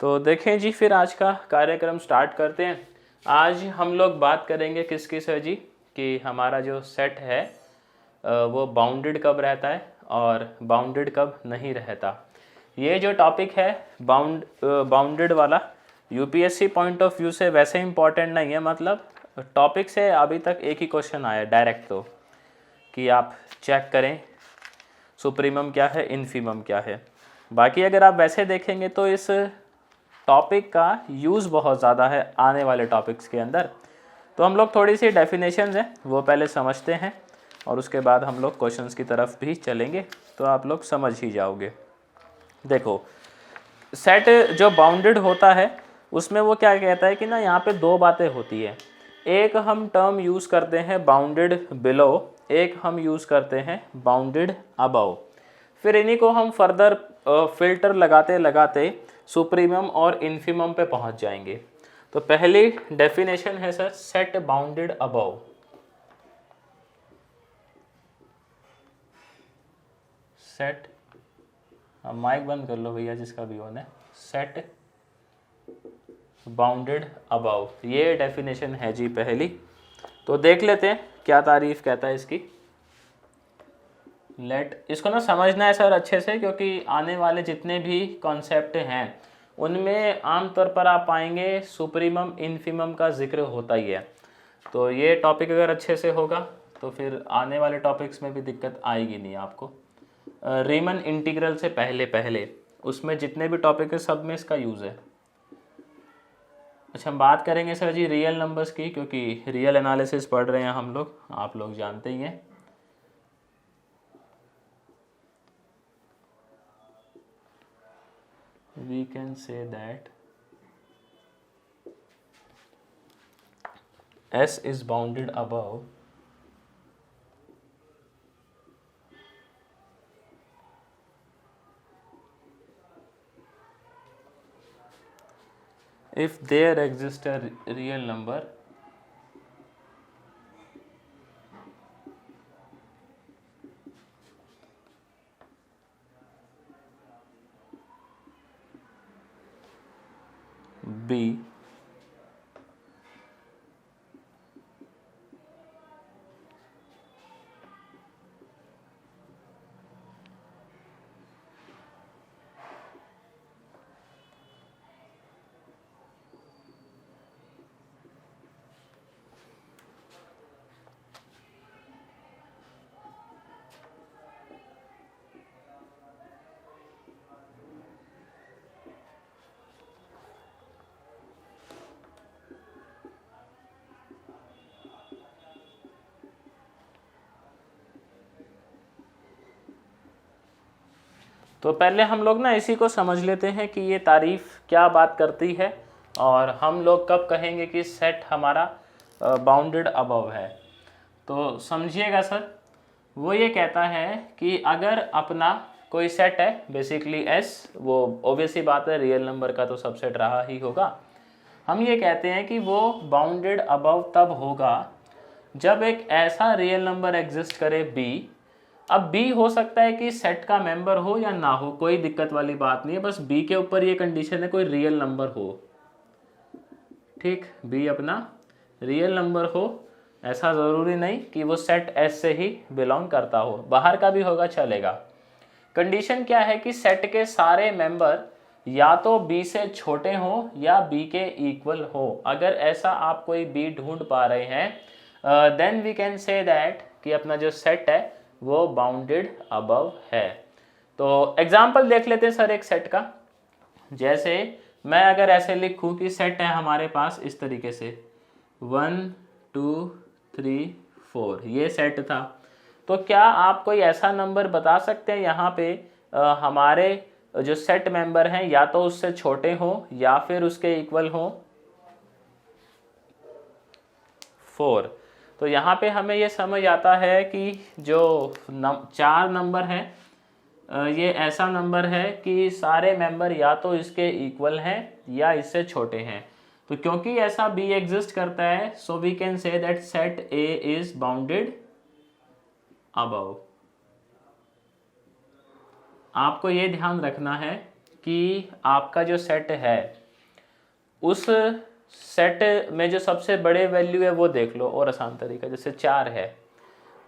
तो देखें जी, फिर आज का कार्यक्रम स्टार्ट करते हैं। आज हम लोग बात करेंगे किसकी सर जी, कि हमारा जो सेट है वो बाउंडेड कब रहता है और बाउंडेड कब नहीं रहता। ये जो टॉपिक है बाउंडेड वाला, यूपीएससी पॉइंट ऑफ व्यू से वैसे इंपॉर्टेंट नहीं है, मतलब टॉपिक से अभी तक एक ही क्वेश्चन आया डायरेक्ट, तो कि आप चेक करें सुप्रीमम क्या है, इन्फीमम क्या है। बाकी अगर आप वैसे देखेंगे तो इस टॉपिक का यूज़ बहुत ज़्यादा है आने वाले टॉपिक्स के अंदर। तो हम लोग थोड़ी सी डेफिनेशंस हैं वो पहले समझते हैं और उसके बाद हम लोग क्वेश्चंस की तरफ भी चलेंगे, तो आप लोग समझ ही जाओगे। देखो, सेट जो बाउंडेड होता है उसमें वो क्या कहता है कि ना, यहाँ पे दो बातें होती है। एक हम टर्म यूज़ करते हैं बाउंडेड बिलो, एक हम यूज़ करते हैं बाउंडेड अबव। फिर इन्हीं को हम फर्दर फिल्टर लगाते लगाते सुप्रीमम और इन्फीमम पे पहुंच जाएंगे। तो पहली डेफिनेशन है sir, set bounded above. Set, mic बंद कर लो भैया जिसका भी ऑन है। सेट बाउंडेड अबव, ये डेफिनेशन है जी पहली। तो देख लेते हैं क्या तारीफ कहता है इसकी। इसको ना समझना है सर अच्छे से, क्योंकि आने वाले जितने भी कॉन्सेप्ट हैं उनमें आमतौर पर आप पाएंगे सुप्रीमम इन्फीमम का जिक्र होता ही है। तो ये टॉपिक अगर अच्छे से होगा तो फिर आने वाले टॉपिक्स में भी दिक्कत आएगी नहीं आपको। रीमन इंटीग्रल से पहले पहले उसमें जितने भी टॉपिक है सब में इसका यूज़ है। अच्छा, हम बात करेंगे सर जी रियल नंबर्स की, क्योंकि रियल एनालिसिस पढ़ रहे हैं हम लोग, आप लोग जानते ही हैं। We can say that S is bounded above if there exists a real number B तो पहले हम लोग ना इसी को समझ लेते हैं कि ये तारीफ क्या बात करती है और हम लोग कब कहेंगे कि सेट हमारा बाउंडेड अबव है। तो समझिएगा सर, वो ये कहता है कि अगर अपना कोई सेट है बेसिकली एस, वो ऑब्वियस ही बात है रियल नंबर का तो सबसेट रहा ही होगा। हम ये कहते हैं कि वो बाउंडेड अबव तब होगा जब एक ऐसा रियल नंबर एग्जिस्ट करे बी। अब बी हो सकता है कि सेट का मेंबर हो या ना हो, कोई दिक्कत वाली बात नहीं है, बस बी के ऊपर ये कंडीशन है कोई रियल नंबर हो। ठीक, बी अपना रियल नंबर हो, ऐसा ज़रूरी नहीं कि वो सेट एस से ही बिलोंग करता हो, बाहर का भी होगा चलेगा। कंडीशन क्या है कि सेट के सारे मेंबर या तो बी से छोटे हो या बी के इक्वल हो। अगर ऐसा आप कोई बी ढूंढ पा रहे हैं then we can say that कि अपना जो सेट है वो बाउंडेड अबव है। तो एग्जाम्पल देख लेते हैं सर एक सेट का। जैसे मैं अगर ऐसे लिखूं कि सेट है हमारे पास इस तरीके से 1 2 3 4, ये सेट था। तो क्या आप कोई ऐसा नंबर बता सकते हैं यहाँ पे हमारे जो सेट मेंबर हैं या तो उससे छोटे हों या फिर उसके इक्वल हों? 4। तो यहाँ पे हमें ये समझ आता है कि जो 4 नंबर है ये ऐसा नंबर है कि सारे मेंबर या तो इसके इक्वल हैं या इससे छोटे हैं। तो क्योंकि ऐसा बी एग्जिस्ट करता है, so we can say that set A is bounded above. आपको ये ध्यान रखना है कि आपका जो सेट है उस सेट में जो सबसे बड़े वैल्यू है वो देख लो, और आसान तरीका जैसे 4 है,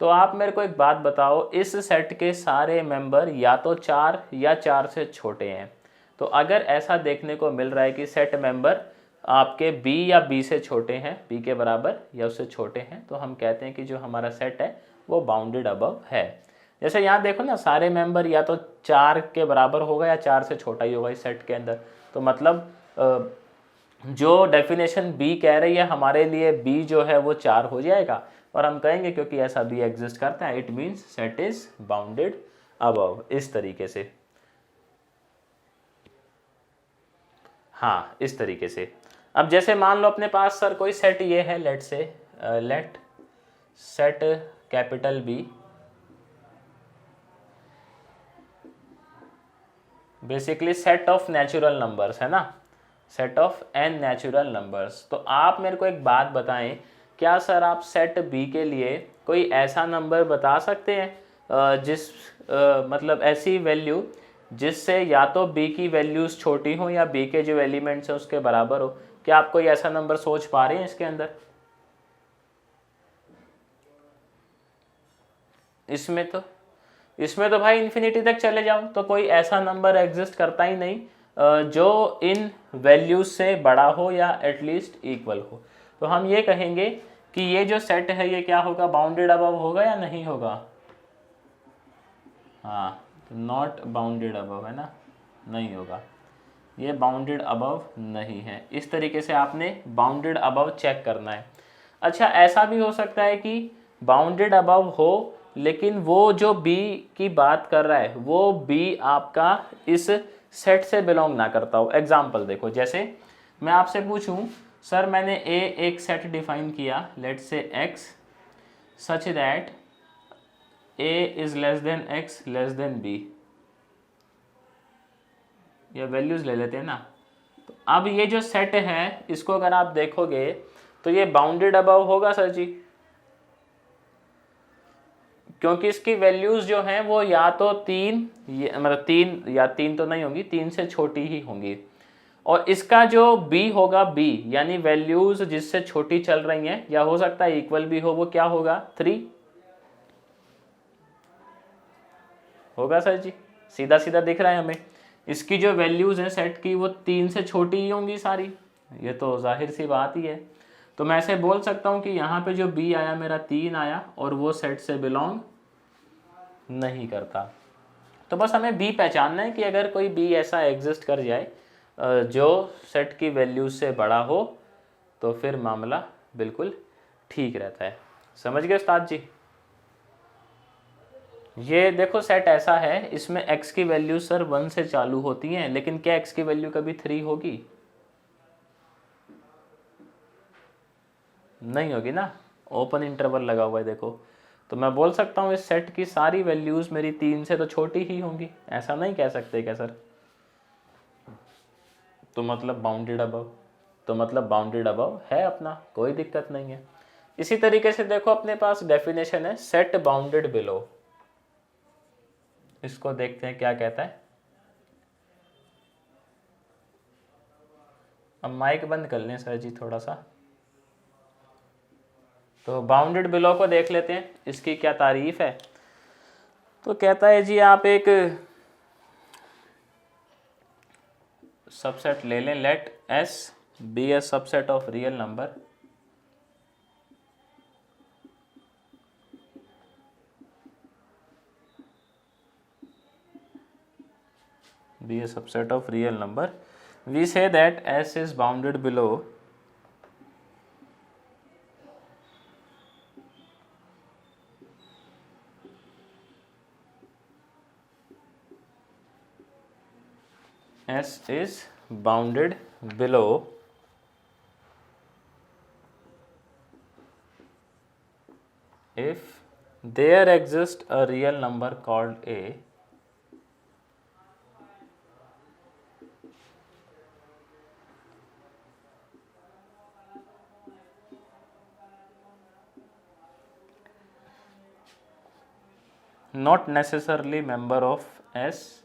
तो आप मेरे को एक बात बताओ, इस सेट के सारे मेंबर या तो 4 या 4 से छोटे हैं। तो अगर ऐसा देखने को मिल रहा है कि सेट मेंबर आपके b या b से छोटे हैं, b के बराबर या उससे छोटे हैं, तो हम कहते हैं कि जो हमारा सेट है वो बाउंडेड अबव है। जैसे यहाँ देखो ना, सारे मेंबर या तो 4 के बराबर होगा या 4 से छोटा ही होगा इस सेट के अंदर। तो मतलब जो डेफिनेशन बी कह रही है हमारे लिए, बी जो है वो 4 हो जाएगा, और हम कहेंगे क्योंकि ऐसा बी एग्जिस्ट करता है, it means set is bounded above, इस तरीके से। हाँ, इस तरीके से। अब जैसे मान लो अपने पास सर कोई सेट ये है, let say let set capital B, basically set of natural numbers है ना, set of n natural numbers. तो आप मेरे को एक बात बताएं, क्या सर आप सेट बी के लिए कोई ऐसा नंबर बता सकते हैं मतलब ऐसी वैल्यू जिससे या तो बी की वैल्यूज छोटी हो या बी के जो एलिमेंट्स हैं उसके बराबर हो? क्या आप कोई ऐसा नंबर सोच पा रहे हैं इसके अंदर? इसमें तो भाई इन्फिनिटी तक चले जाओ तो कोई ऐसा नंबर एग्जिस्ट करता ही नहीं जो इन वैल्यूज से बड़ा हो या एटलीस्ट इक्वल हो। तो हम ये कहेंगे कि ये जो सेट है ये क्या होगा, बाउंडेड अबव होगा या नहीं होगा? हाँ, नॉट बाउंडेड अबव है ना, नहीं होगा, ये बाउंडेड अबव नहीं है। इस तरीके से आपने बाउंडेड अबव चेक करना है। अच्छा, ऐसा भी हो सकता है कि बाउंडेड अबव हो लेकिन वो जो बी की बात कर रहा है वो बी आपका इस सेट से बिलोंग ना करता हो। एग्जाम्पल देखो, जैसे मैं आपसे पूछूं सर मैंने ए एक सेट डिफाइन किया, let say X such that A is less than X less than B, ये वैल्यूज ले लेते हैं ना। तो अब ये जो सेट है इसको अगर आप देखोगे तो ये बाउंडेड अबव होगा सर जी, क्योंकि इसकी वैल्यूज जो हैं वो या तो 3 मतलब 3 या 3 तो नहीं होंगी, 3 से छोटी ही होंगी, और इसका जो b होगा, b यानी वैल्यूज जिससे छोटी चल रही हैं या हो सकता है इक्वल भी हो, वो क्या होगा, 3 होगा सर जी। सीधा सीधा दिख रहा है हमें, इसकी जो वैल्यूज हैं सेट की वो 3 से छोटी ही होंगी सारी, ये तो जाहिर सी बात ही है। तो मैं ऐसे बोल सकता हूं कि यहाँ पे जो b आया मेरा 3 आया और वो सेट से बिलोंग नहीं करता। तो बस हमें b पहचानना है कि अगर कोई b ऐसा एग्जिस्ट कर जाए जो सेट की वैल्यूज से बड़ा हो तो फिर मामला बिल्कुल ठीक रहता है। समझ गए उस्ताद जी? ये देखो सेट ऐसा है, इसमें x की वैल्यू सर 1 से चालू होती हैं, लेकिन क्या x की वैल्यू कभी 3 होगी? नहीं होगी ना, ओपन इंटरवल लगा हुआ है देखो। तो मैं बोल सकता हूँ इस सेट की सारी वैल्यूज मेरी 3 से तो छोटी ही होंगी, ऐसा नहीं कह सकते क्या सर? तो मतलब बाउंडेड अबव, तो मतलब बाउंडेड अबव है अपना, कोई दिक्कत नहीं है। इसी तरीके से देखो अपने पास डेफिनेशन है सेट बाउंडेड बिलो, इसको देखते हैं क्या कहता है। अब माइक बंद कर लें सर जी थोड़ा सा। तो बाउंडेड बिलो को देख लेते हैं, इसकी क्या तारीफ है। तो कहता है जी आप एक सबसेट ले लें, let S be a subset of real number be a subset of real number. We say that S is bounded below S is bounded below if there exists a real number called A not necessarily member of S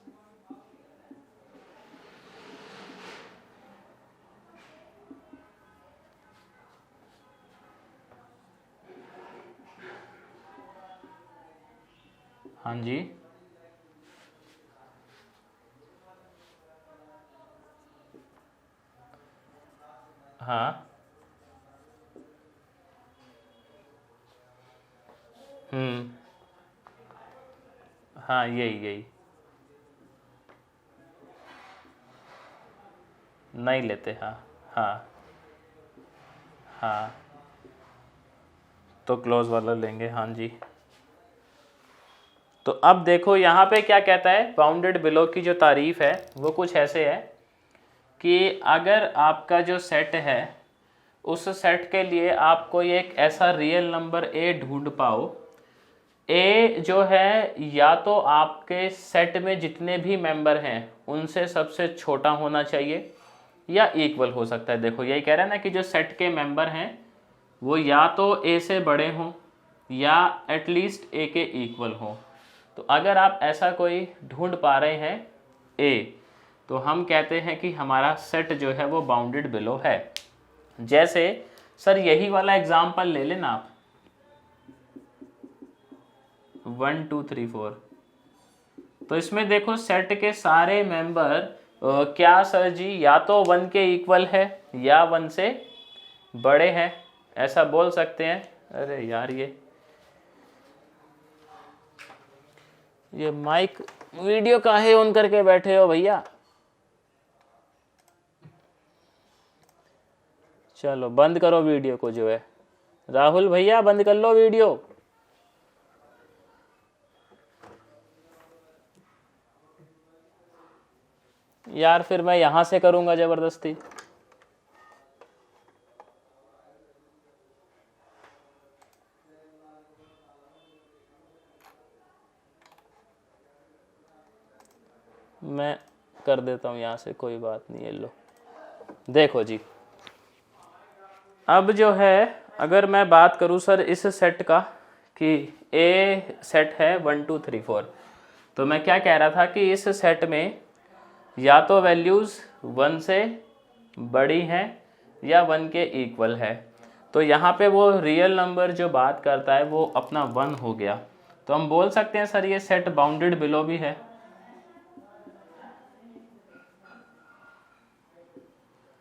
हाँ जी। हाँ। हम्म। हाँ, यही यही। नहीं लेते, हाँ। हाँ। हाँ, तो क्लोज वाला लेंगे, हाँ जी। तो अब देखो यहाँ पे क्या कहता है, बाउंडेड बिलो की जो तारीफ है वो कुछ ऐसे है कि अगर आपका जो सेट है उस सेट के लिए आप कोई एक ऐसा रियल नंबर ए ढूंढ पाओ, ए जो है या तो आपके सेट में जितने भी मेंबर हैं उनसे सबसे छोटा होना चाहिए या इक्वल हो सकता है। देखो यही कह रहा है ना कि जो सेट के मेंबर हैं वो या तो ए से बड़े हों या एटलीस्ट ए के इक्वल हों। तो अगर आप ऐसा कोई ढूंढ पा रहे हैं ए, तो हम कहते हैं कि हमारा सेट जो है वो बाउंडेड बिलो है। जैसे सर यही वाला एग्जाम्पल ले लेना आप, 1 2 3 4। तो इसमें देखो सेट के सारे मेंबर क्या सर जी या तो 1 के इक्वल है या 1 से बड़े हैं, ऐसा बोल सकते हैं। अरे यार ये माइक वीडियो काहे ऑन करके बैठे हो भैया। चलो बंद करो वीडियो को, जो है राहुल भैया बंद कर लो वीडियो। यार फिर मैं यहां से करूंगा जबरदस्ती। मैं कर देता हूं यहां से, कोई बात नहीं है। लो देखो जी, अब जो है अगर मैं बात करूं सर इस सेट का कि ए सेट है 1 2 3 4, तो मैं क्या कह रहा था कि इस सेट में या तो वैल्यूज़ 1 से बड़ी हैं या 1 के इक्वल है। तो यहाँ पे वो रियल नंबर जो बात करता है वो अपना 1 हो गया। तो हम बोल सकते हैं सर ये सेट बाउंडेड बिलो भी है।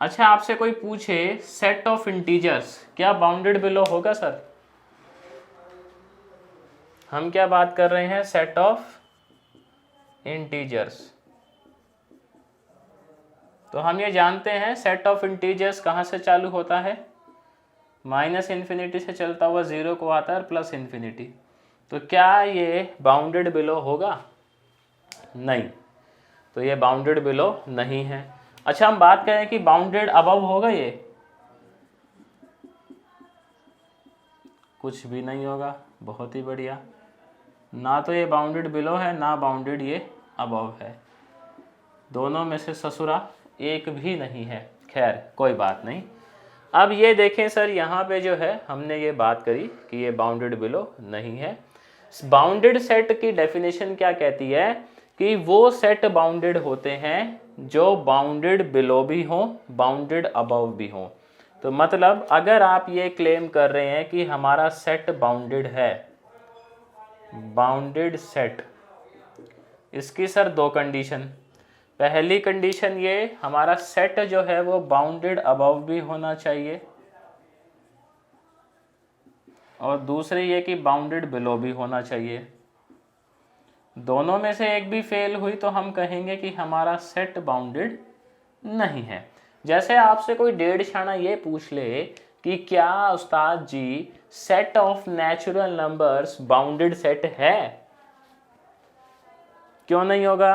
अच्छा, आपसे कोई पूछे सेट ऑफ इंटीजर्स क्या बाउंडेड बिलो होगा सर? हम क्या बात कर रहे हैं, सेट ऑफ इंटीजर्स। तो हम ये जानते हैं सेट ऑफ इंटीजर्स कहाँ से चालू होता है, -∞ से चलता हुआ 0 को आता है और +∞। तो क्या ये बाउंडेड बिलो होगा? नहीं, तो ये बाउंडेड बिलो नहीं है। अच्छा, हम बात करें कि बाउंडेड अबव होगा, ये कुछ भी नहीं होगा। बहुत ही बढ़िया, ना तो ये बाउंडेड बिलो है ना बाउंडेड ये अबव है, दोनों में से ससुरा एक भी नहीं है। खैर कोई बात नहीं। अब ये देखें सर, यहाँ पे जो है हमने ये बात करी कि ये बाउंडेड बिलो नहीं है। बाउंडेड सेट की डेफिनेशन क्या कहती है कि वो सेट बाउंडेड होते हैं जो बाउंडेड बिलो भी हो बाउंडेड अबव भी हो। तो मतलब अगर आप ये क्लेम कर रहे हैं कि हमारा सेट बाउंडेड है, बाउंडेड सेट, इसकी सर दो कंडीशन। पहली कंडीशन ये, हमारा सेट जो है वो बाउंडेड अबव भी होना चाहिए, और दूसरी ये कि बाउंडेड बिलो भी होना चाहिए। दोनों में से एक भी फेल हुई तो हम कहेंगे कि हमारा सेट बाउंडेड नहीं है। जैसे आपसे कोई 1.5 ये पूछ ले कि क्या उस्ताद जी set of natural numbers bounded set है, क्यों नहीं होगा?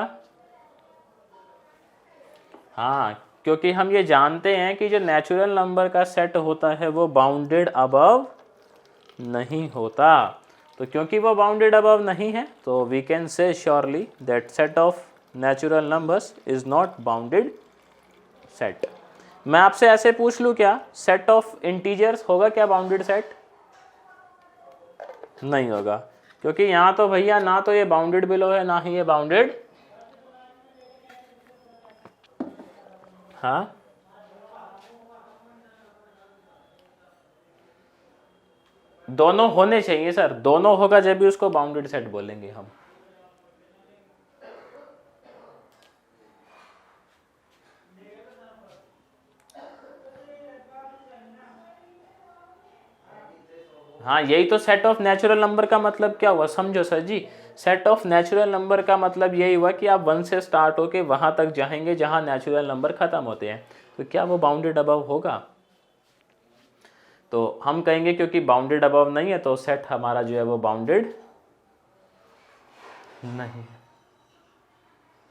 हाँ, क्योंकि हम ये जानते हैं कि जो नेचुरल नंबर का सेट होता है वो बाउंडेड अबव नहीं होता। तो क्योंकि वो बाउंडेड अबव नहीं है तो we can say surely that set of natural numbers is not bounded set. मैं आपसे ऐसे पूछ लूं क्या सेट ऑफ इंटीजर्स होगा क्या बाउंडेड सेट? नहीं होगा, क्योंकि यहां तो भैया ना तो ये बाउंडेड बिलो है ना ही ये बाउंडेड। हाँ, दोनों होने चाहिए सर, दोनों होगा जब भी उसको बाउंडेड सेट बोलेंगे हम। हाँ, यही तो सेट ऑफ नेचुरल नंबर का मतलब क्या हुआ, समझो सर जी। सेट ऑफ नेचुरल नंबर का मतलब यही हुआ कि आप 1 से स्टार्ट होके वहां तक जाएंगे जहां नेचुरल नंबर खत्म होते हैं, तो क्या वो बाउंडेड अबव होगा? तो हम कहेंगे क्योंकि बाउंडेड अबव नहीं है तो सेट हमारा जो है वो बाउंडेड नहीं है।